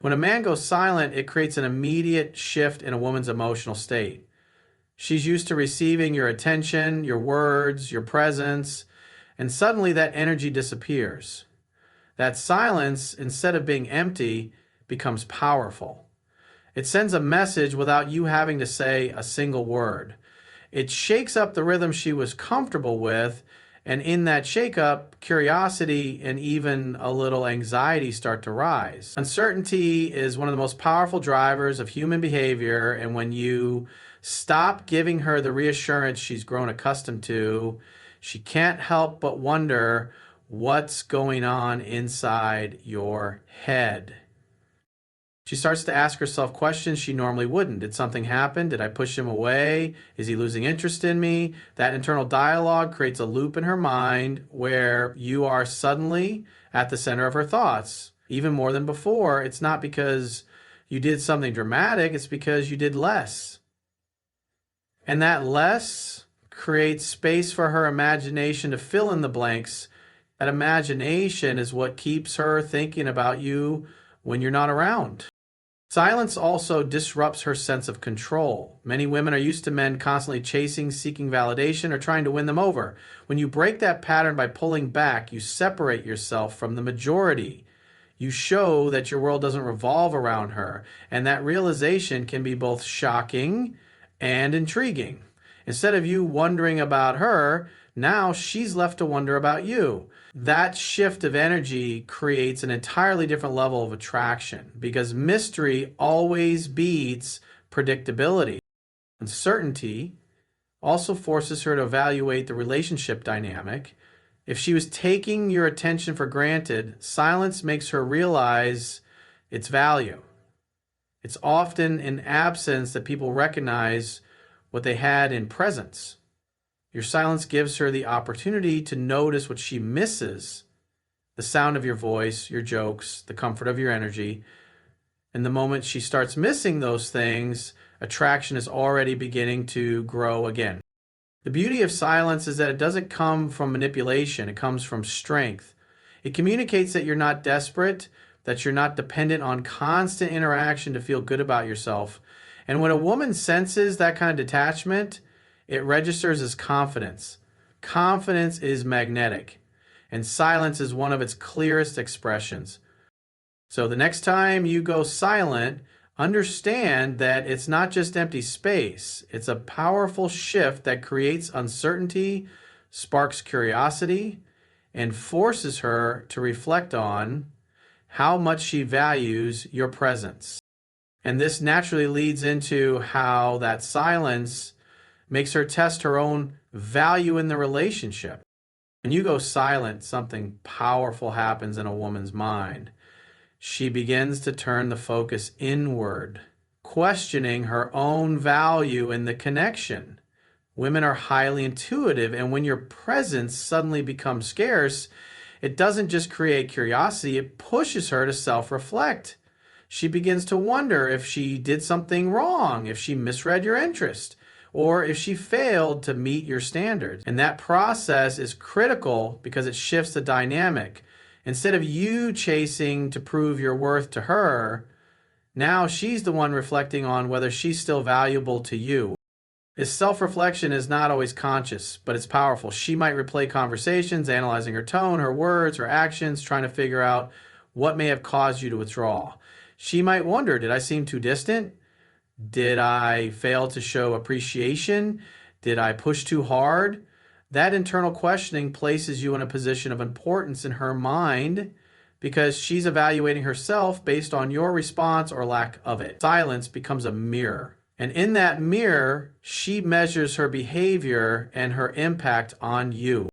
When a man goes silent, it creates an immediate shift in a woman's emotional state. She's used to receiving your attention, your words, your presence, and suddenly that energy disappears. That silence, instead of being empty, becomes powerful. It sends a message without you having to say a single word. It shakes up the rhythm she was comfortable with, and in that shakeup, curiosity and even a little anxiety start to rise. Uncertainty is one of the most powerful drivers of human behavior, and when you stop giving her the reassurance she's grown accustomed to, she can't help but wonder what's going on inside your head. She starts to ask herself questions she normally wouldn't. Did something happen? Did I push him away? Is he losing interest in me? That internal dialogue creates a loop in her mind where you are suddenly at the center of her thoughts. Even more than before, it's not because you did something dramatic, it's because you did less. And that less creates space for her imagination to fill in the blanks. That imagination is what keeps her thinking about you when you're not around. Silence also disrupts her sense of control. Many women are used to men constantly chasing, seeking validation, or trying to win them over. When you break that pattern by pulling back, you separate yourself from the majority. You show that your world doesn't revolve around her, and that realization can be both shocking and intriguing. Instead of you wondering about her, now she's left to wonder about you. That shift of energy creates an entirely different level of attraction because mystery always beats predictability. Uncertainty also forces her to evaluate the relationship dynamic. If she was taking your attention for granted, silence makes her realize its value. It's often in absence that people recognize what they had in presence. Your silence gives her the opportunity to notice what she misses: the sound of your voice, your jokes, the comfort of your energy. And the moment she starts missing those things, attraction is already beginning to grow again. The beauty of silence is that it doesn't come from manipulation, it comes from strength. It communicates that you're not desperate, that you're not dependent on constant interaction to feel good about yourself. And when a woman senses that kind of detachment, it registers as confidence. Confidence is magnetic, and silence is one of its clearest expressions. So the next time you go silent, understand that it's not just empty space. It's a powerful shift that creates uncertainty, sparks curiosity, and forces her to reflect on how much she values your presence. And this naturally leads into how that silence makes her test her own value in the relationship. When you go silent, something powerful happens in a woman's mind. She begins to turn the focus inward, questioning her own value in the connection. Women are highly intuitive, and when your presence suddenly becomes scarce, it doesn't just create curiosity, it pushes her to self-reflect. She begins to wonder if she did something wrong, if she misread your interest, or if she failed to meet your standards. And that process is critical because it shifts the dynamic. Instead of you chasing to prove your worth to her, now she's the one reflecting on whether she's still valuable to you. This self-reflection is not always conscious, but it's powerful. She might replay conversations, analyzing her tone, her words, her actions, trying to figure out what may have caused you to withdraw. She might wonder, did I seem too distant? Did I fail to show appreciation? Did I push too hard? That internal questioning places you in a position of importance in her mind because she's evaluating herself based on your response or lack of it. Silence becomes a mirror. And in that mirror, she measures her behavior and her impact on you.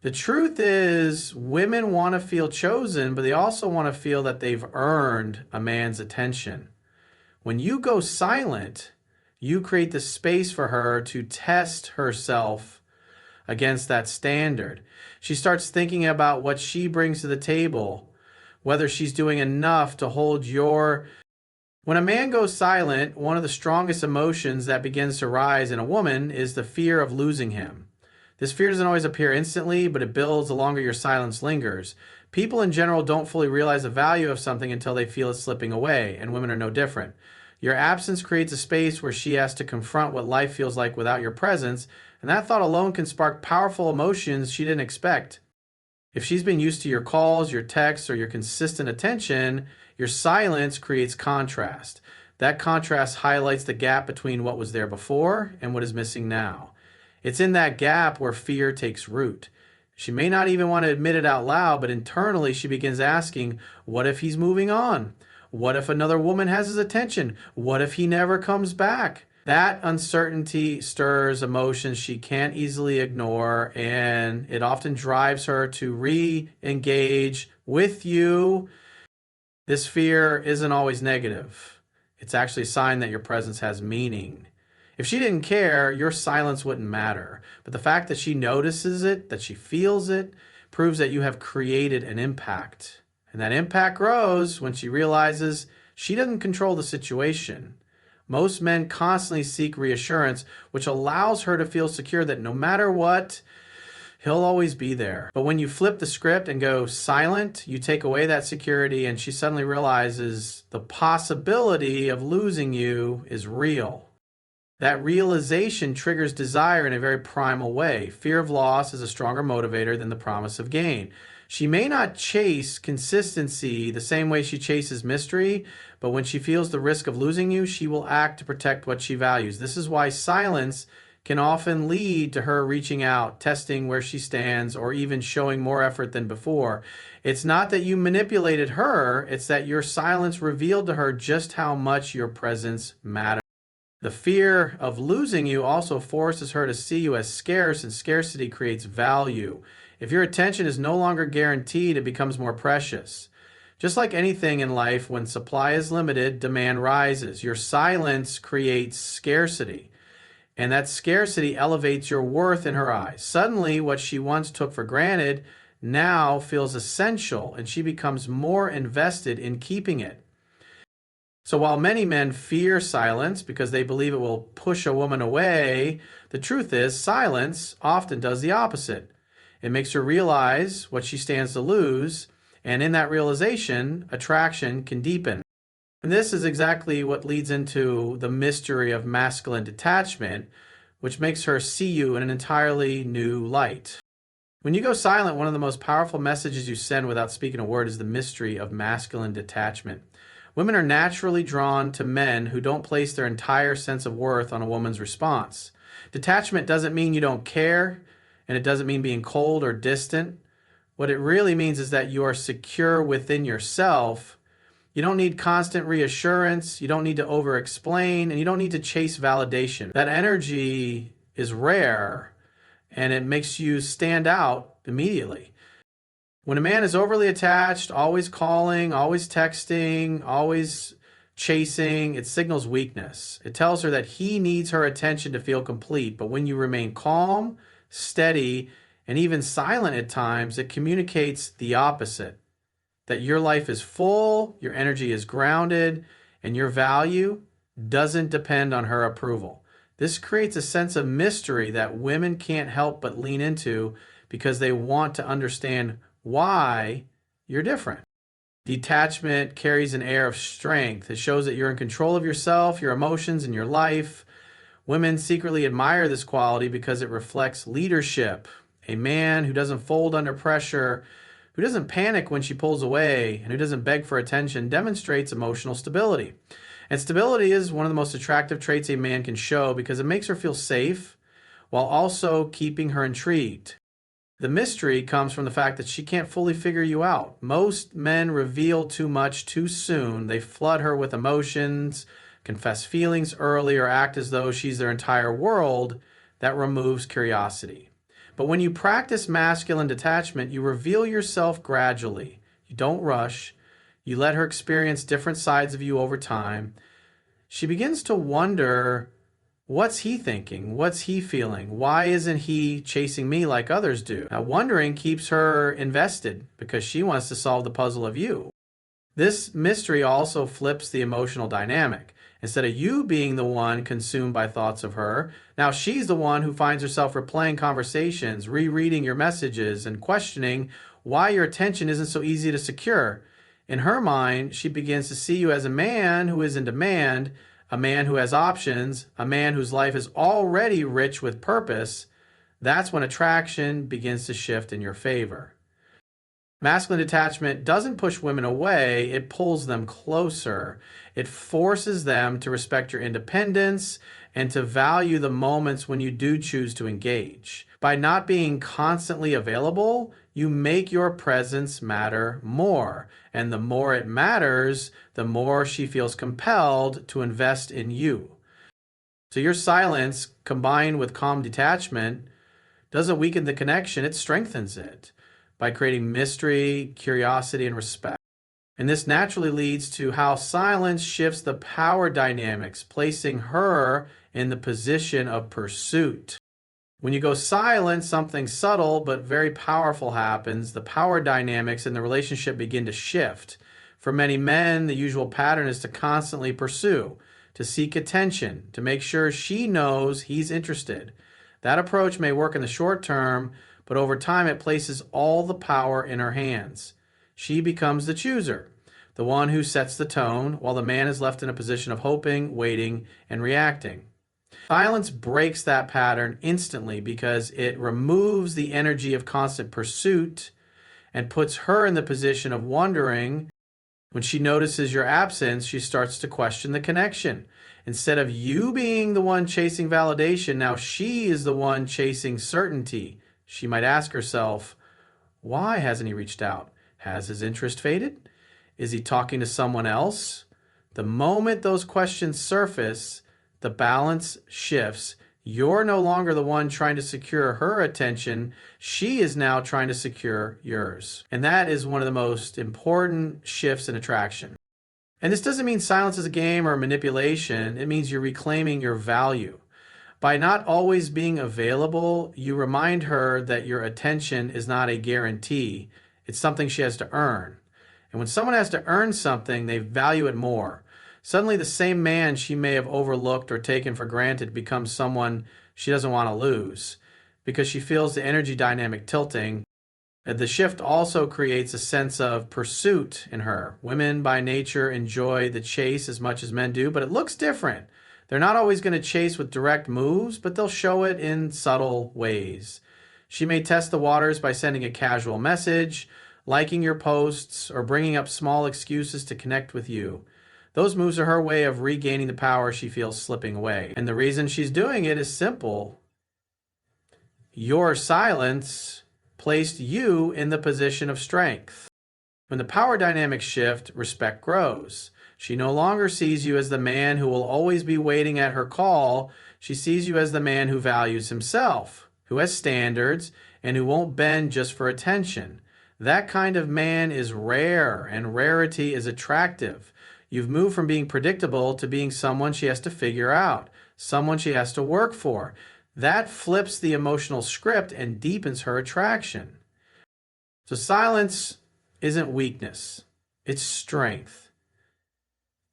The truth is, women want to feel chosen, but they also want to feel that they've earned a man's attention. When you go silent, you create the space for her to test herself against that standard. She starts thinking about what she brings to the table, whether she's doing enough to hold your... When a man goes silent, one of the strongest emotions that begins to rise in a woman is the fear of losing him. This fear doesn't always appear instantly, but it builds the longer your silence lingers. People in general don't fully realize the value of something until they feel it slipping away, and women are no different. Your absence creates a space where she has to confront what life feels like without your presence, and that thought alone can spark powerful emotions she didn't expect. If she's been used to your calls, your texts, or your consistent attention, your silence creates contrast. That contrast highlights the gap between what was there before and what is missing now. It's in that gap where fear takes root. She may not even want to admit it out loud, but internally she begins asking, what if he's moving on? What if another woman has his attention? What if he never comes back? That uncertainty stirs emotions she can't easily ignore, and it often drives her to re-engage with you. This fear isn't always negative. It's actually a sign that your presence has meaning. If she didn't care, your silence wouldn't matter. But the fact that she notices it, that she feels it, proves that you have created an impact. And that impact grows when she realizes she doesn't control the situation. Most men constantly seek reassurance, which allows her to feel secure that no matter what, he'll always be there. But when you flip the script and go silent, you take away that security, and she suddenly realizes the possibility of losing you is real. That realization triggers desire in a very primal way. Fear of loss is a stronger motivator than the promise of gain. She may not chase consistency the same way she chases mystery, but when she feels the risk of losing you, she will act to protect what she values. This is why silence can often lead to her reaching out, testing where she stands, or even showing more effort than before. It's not that you manipulated her, it's that your silence revealed to her just how much your presence matters. The fear of losing you also forces her to see you as scarce, and scarcity creates value. If your attention is no longer guaranteed, it becomes more precious. Just like anything in life, when supply is limited, demand rises. Your silence creates scarcity, and that scarcity elevates your worth in her eyes. Suddenly, what she once took for granted now feels essential, and she becomes more invested in keeping it. So while many men fear silence because they believe it will push a woman away, the truth is silence often does the opposite. It makes her realize what she stands to lose, and in that realization, attraction can deepen. And this is exactly what leads into the mystery of masculine detachment, which makes her see you in an entirely new light. When you go silent, one of the most powerful messages you send without speaking a word is the mystery of masculine detachment. Women are naturally drawn to men who don't place their entire sense of worth on a woman's response. Detachment doesn't mean you don't care, and it doesn't mean being cold or distant. What it really means is that you are secure within yourself. You don't need constant reassurance, you don't need to over-explain, and you don't need to chase validation. That energy is rare, and it makes you stand out immediately. When a man is overly attached, always calling, always texting, always chasing, it signals weakness. It tells her that he needs her attention to feel complete. But when you remain calm, steady, and even silent at times, it communicates the opposite. That your life is full, your energy is grounded, and your value doesn't depend on her approval. This creates a sense of mystery that women can't help but lean into because they want to understand why you're different. Detachment carries an air of strength. It shows that you're in control of yourself, your emotions, and your life. Women secretly admire this quality because it reflects leadership. A man who doesn't fold under pressure, who doesn't panic when she pulls away, and who doesn't beg for attention demonstrates emotional stability. And stability is one of the most attractive traits a man can show because it makes her feel safe while also keeping her intrigued. The mystery comes from the fact that she can't fully figure you out. Most men reveal too much too soon. They flood her with emotions, confess feelings early, or act as though she's their entire world. That removes curiosity. But when you practice masculine detachment, you reveal yourself gradually. You don't rush. You let her experience different sides of you over time. She begins to wonder, what's he thinking? What's he feeling? Why isn't he chasing me like others do? Now, wondering keeps her invested because she wants to solve the puzzle of you. This mystery also flips the emotional dynamic. Instead of you being the one consumed by thoughts of her, now she's the one who finds herself replaying conversations, rereading your messages, and questioning why your attention isn't so easy to secure. In her mind, she begins to see you as a man who is in demand, a man who has options, a man whose life is already rich with purpose. That's when attraction begins to shift in your favor. Masculine detachment doesn't push women away, it pulls them closer. It forces them to respect your independence and to value the moments when you do choose to engage. By not being constantly available, you make your presence matter more. And the more it matters, the more she feels compelled to invest in you. So your silence, combined with calm detachment, doesn't weaken the connection, it strengthens it by creating mystery, curiosity, and respect. And this naturally leads to how silence shifts the power dynamics, placing her in the position of pursuit. When you go silent, something subtle but very powerful happens. The power dynamics in the relationship begin to shift. For many men, the usual pattern is to constantly pursue, to seek attention, to make sure she knows he's interested. That approach may work in the short term, but over time it places all the power in her hands. She becomes the chooser, the one who sets the tone, while the man is left in a position of hoping, waiting, and reacting. Silence breaks that pattern instantly because it removes the energy of constant pursuit and puts her in the position of wondering. When she notices your absence, she starts to question the connection. Instead of you being the one chasing validation, now she is the one chasing certainty. She might ask herself, why hasn't he reached out? Has his interest faded? Is he talking to someone else? The moment those questions surface, the balance shifts. You're no longer the one trying to secure her attention. She is now trying to secure yours. And that is one of the most important shifts in attraction. And this doesn't mean silence is a game or a manipulation. It means you're reclaiming your value. By not always being available, you remind her that your attention is not a guarantee. It's something she has to earn. And when someone has to earn something, they value it more. Suddenly, the same man she may have overlooked or taken for granted becomes someone she doesn't want to lose because she feels the energy dynamic tilting. The shift also creates a sense of pursuit in her. Women by nature enjoy the chase as much as men do, but it looks different. They're not always going to chase with direct moves, but they'll show it in subtle ways. She may test the waters by sending a casual message, liking your posts, or bringing up small excuses to connect with you. Those moves are her way of regaining the power she feels slipping away. And the reason she's doing it is simple. Your silence placed you in the position of strength. When the power dynamics shift, respect grows. She no longer sees you as the man who will always be waiting at her call. She sees you as the man who values himself, who has standards, and who won't bend just for attention. That kind of man is rare, and rarity is attractive. You've moved from being predictable to being someone she has to figure out, someone she has to work for. That flips the emotional script and deepens her attraction. So silence isn't weakness, it's strength.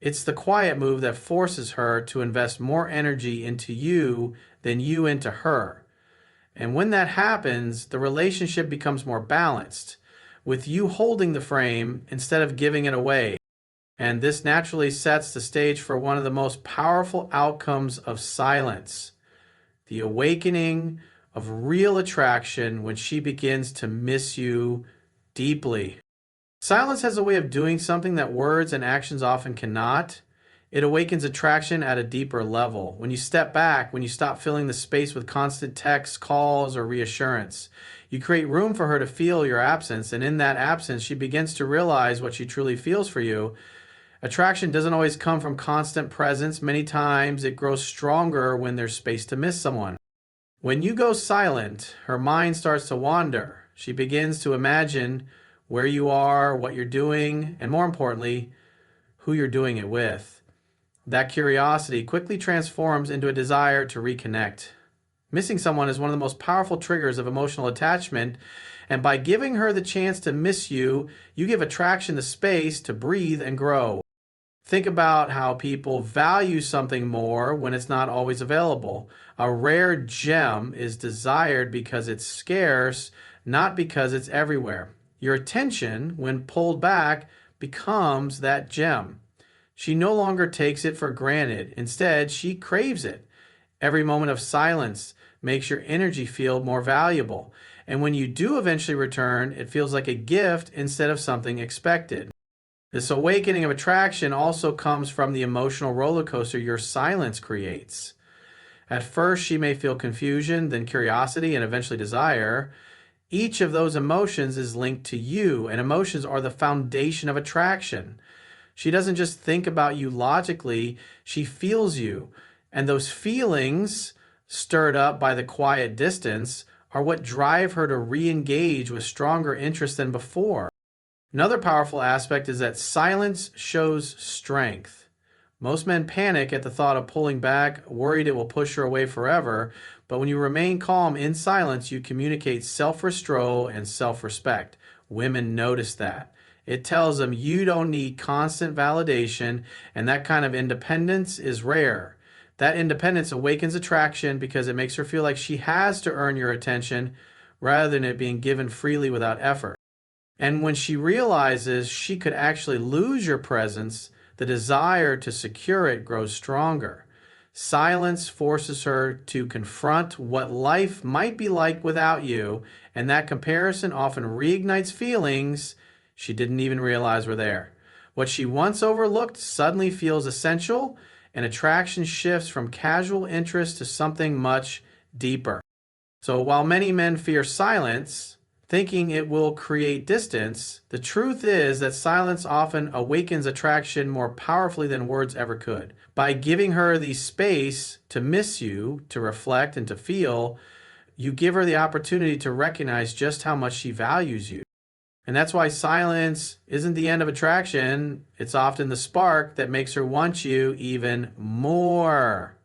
It's the quiet move that forces her to invest more energy into you than you into her. And when that happens, the relationship becomes more balanced, with you holding the frame instead of giving it away. And this naturally sets the stage for one of the most powerful outcomes of silence, the awakening of real attraction when she begins to miss you deeply. Silence has a way of doing something that words and actions often cannot. It awakens attraction at a deeper level. When you step back, when you stop filling the space with constant texts, calls, or reassurance, you create room for her to feel your absence, and in that absence, she begins to realize what she truly feels for you. Attraction doesn't always come from constant presence. Many times it grows stronger when there's space to miss someone. When you go silent, her mind starts to wander. She begins to imagine where you are, what you're doing, and more importantly, who you're doing it with. That curiosity quickly transforms into a desire to reconnect. Missing someone is one of the most powerful triggers of emotional attachment, and by giving her the chance to miss you, you give attraction the space to breathe and grow. Think about how people value something more when it's not always available. A rare gem is desired because it's scarce, not because it's everywhere. Your attention, when pulled back, becomes that gem. She no longer takes it for granted. Instead, she craves it. Every moment of silence makes your energy feel more valuable. And when you do eventually return, it feels like a gift instead of something expected. This awakening of attraction also comes from the emotional roller coaster your silence creates. At first, she may feel confusion, then curiosity, and eventually desire. Each of those emotions is linked to you, and emotions are the foundation of attraction. She doesn't just think about you logically, she feels you. And those feelings, stirred up by the quiet distance, are what drive her to re engage with stronger interest than before. Another powerful aspect is that silence shows strength. Most men panic at the thought of pulling back, worried it will push her away forever. But when you remain calm in silence, you communicate self-restraint and self-respect. Women notice that. It tells them you don't need constant validation, and that kind of independence is rare. That independence awakens attraction because it makes her feel like she has to earn your attention rather than it being given freely without effort. And when she realizes she could actually lose your presence, the desire to secure it grows stronger. Silence forces her to confront what life might be like without you, and that comparison often reignites feelings she didn't even realize were there. What she once overlooked suddenly feels essential, and attraction shifts from casual interest to something much deeper. So while many men fear silence, thinking it will create distance, the truth is that silence often awakens attraction more powerfully than words ever could. By giving her the space to miss you, to reflect, and to feel, you give her the opportunity to recognize just how much she values you. And that's why silence isn't the end of attraction. It's often the spark that makes her want you even more.